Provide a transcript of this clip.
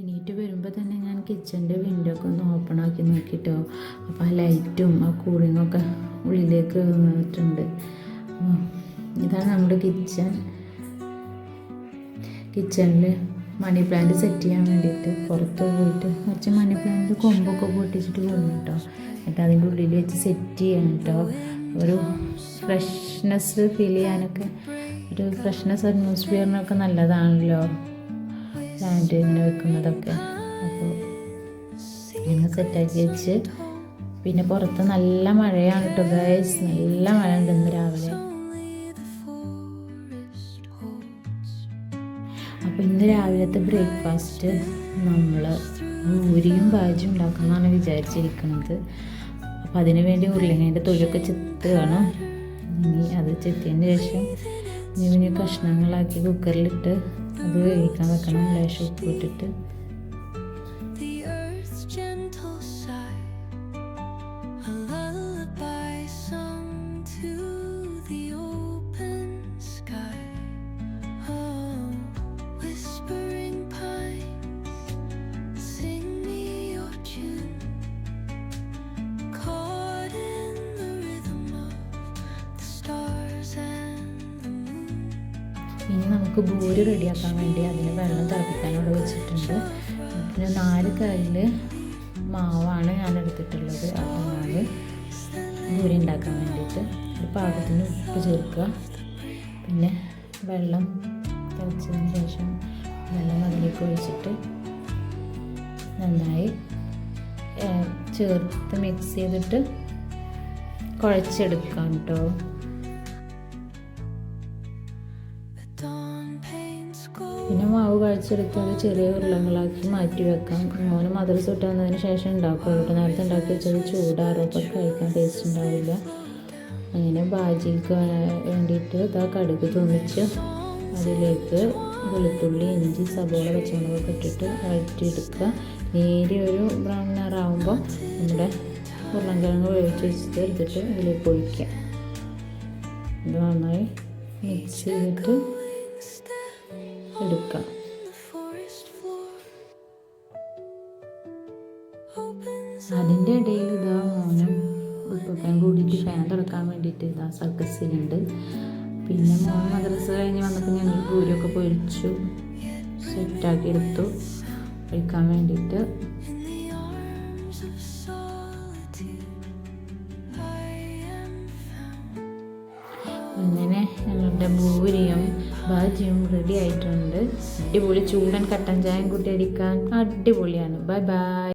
എണീറ്റ് വരുമ്പോൾ തന്നെ ഞാൻ കിച്ചൻ്റെ വിൻഡോ ഒക്കെ ഒന്ന് ഓപ്പൺ ആക്കി നോക്കിട്ടോ. അപ്പോൾ ആ ലൈറ്റും ആ കൂളിങ്ങൊക്കെ ഉള്ളിലേക്ക് വന്നിട്ടുണ്ട്. ഇതാണ് നമ്മുടെ കിച്ചണിൽ മണി പ്ലാന്റ് സെറ്റ് ചെയ്യാൻ വേണ്ടിയിട്ട് പുറത്ത് പോയിട്ട് കുറച്ച് മണി പ്ലാന്റ് കൊമ്പൊക്കെ പൊട്ടിച്ചിട്ട് പോകുന്നു കേട്ടോ. എന്നിട്ട് അതിൻ്റെ ഉള്ളിൽ വെച്ച് സെറ്റ് ചെയ്യണം കേട്ടോ. ഒരു ഫ്രഷ്നെസ് ഫീൽ ചെയ്യാനൊക്കെ, ഒരു ഫ്രഷ്നെസ് അറ്റ്മോസ്ഫിയറിനൊക്കെ നല്ലതാണല്ലോ പ്ലാന്റ് ഇങ്ങനെ വെക്കുന്നതൊക്കെ. അപ്പോൾ ഇങ്ങനെ സെറ്റാക്കി വെച്ച്, പിന്നെ പുറത്ത് നല്ല മഴയാണ് കേട്ടോ ഗൈസ്, നല്ല മഴ ഉണ്ട് ഇന്ന് രാവിലെ. അപ്പോൾ ഇന്ന് രാവിലത്തെ ബ്രേക്ക്ഫാസ്റ്റ് നമ്മൾ പൂരിയും ബാജിയും ഉണ്ടാക്കാമെന്നാണ് വിചാരിച്ചിരിക്കുന്നത്. അപ്പോൾ അതിന് വേണ്ടി ഉരുളങ്ങേൻ്റെ തൊലിയൊക്കെ ചെത്തുകയാണ്. ഇനി അത് ചെത്തിയതിന് ശേഷം കുഞ്ഞു കഷ്ണങ്ങളാക്കി കുക്കറിലിട്ട് അത് വേവിക്കാൻ വെക്കണം, ലേശം ഉപ്പ് ഇട്ടിട്ട്. ഇനി നമുക്ക് ബൂരി റെഡിയാക്കാൻ വേണ്ടി അതിന് വെള്ളം തിളപ്പിക്കാനോട് വെച്ചിട്ടുണ്ട്. പിന്നെ 4 കയ്യിൽ മാവാണ് ഞാൻ എടുത്തിട്ടുള്ളത്. അപ്പോൾ മാവ് ബൂരി ഉണ്ടാക്കാൻ വേണ്ടിയിട്ട് ഒരു പാകത്തിന് ഉപ്പ് ചേർക്കുക. പിന്നെ വെള്ളം തിളച്ചതിന് ശേഷം വെള്ളം അതിലേക്ക് ഒഴിച്ചിട്ട് നന്നായി ചേർത്ത് മിക്സ് ചെയ്തിട്ട് കുഴച്ചെടുക്കാം കേട്ടോ. പിന്നെ മാവ് കുഴച്ചെടുത്തത് ചെറിയ ഉരുളകളാക്കി മാറ്റി വെക്കാം. മോന് മദ്രസ വിട്ട് വന്നതിന് ശേഷം ഉണ്ടാക്കുള്ളൂ കേട്ടോ. നേരത്തെ ഉണ്ടാക്കി വെച്ചത് ചൂടാറും, അപ്പോൾ കഴിക്കാൻ ടേസ്റ്റ് ഉണ്ടാവില്ല. അങ്ങനെ ബാജിക്ക് വേണ്ടിയിട്ട് ഇതാ കടുക് തുന്നിച്ച് അതിലേക്ക് വെളുത്തുള്ളി, ഇഞ്ചി, സബോള, പച്ചമുളകൊക്കെ ഇട്ടിട്ട് വഴറ്റിയെടുക്കുക. നേരിയൊരു ബ്രൗൺ നിറാകുമ്പോൾ നമ്മുടെ ഉരുളൻകിഴങ്ങ് വേവിച്ച് വെച്ചിട്ട് എടുത്തിട്ട് ഇതിലേക്ക് ഒഴിക്കുക. ഇത് നന്നായി മിക്സ് ചെയ്തിട്ട് എടുക്കാം. അതിൻ്റെ ഇടയിൽ ഇതാ മോനും ഉപ്പൊക്കെ കൂടിയിട്ട് ഫാൻ തുറക്കാൻ വേണ്ടിയിട്ട് ഇതാ സർക്കസിലുണ്ട്. പിന്നെ മോൻ മദ്രസ കഴിഞ്ഞ് വന്നപ്പോൾ ഞങ്ങൾ പൂരിയൊക്കെ പൊരിച്ചു സെറ്റാക്കി എടുത്തു കഴിക്കാൻ വേണ്ടിയിട്ട്. അങ്ങനെ ഞങ്ങളുടെ പൂരിയും ബാജിയും റെഡി ആയിട്ടുണ്ട്. അടിപൊളി ചൂടൻ കട്ടൻ ചായയും കൂട്ടി അടിക്കാൻ അടിപൊളിയാണ്. Bye bye.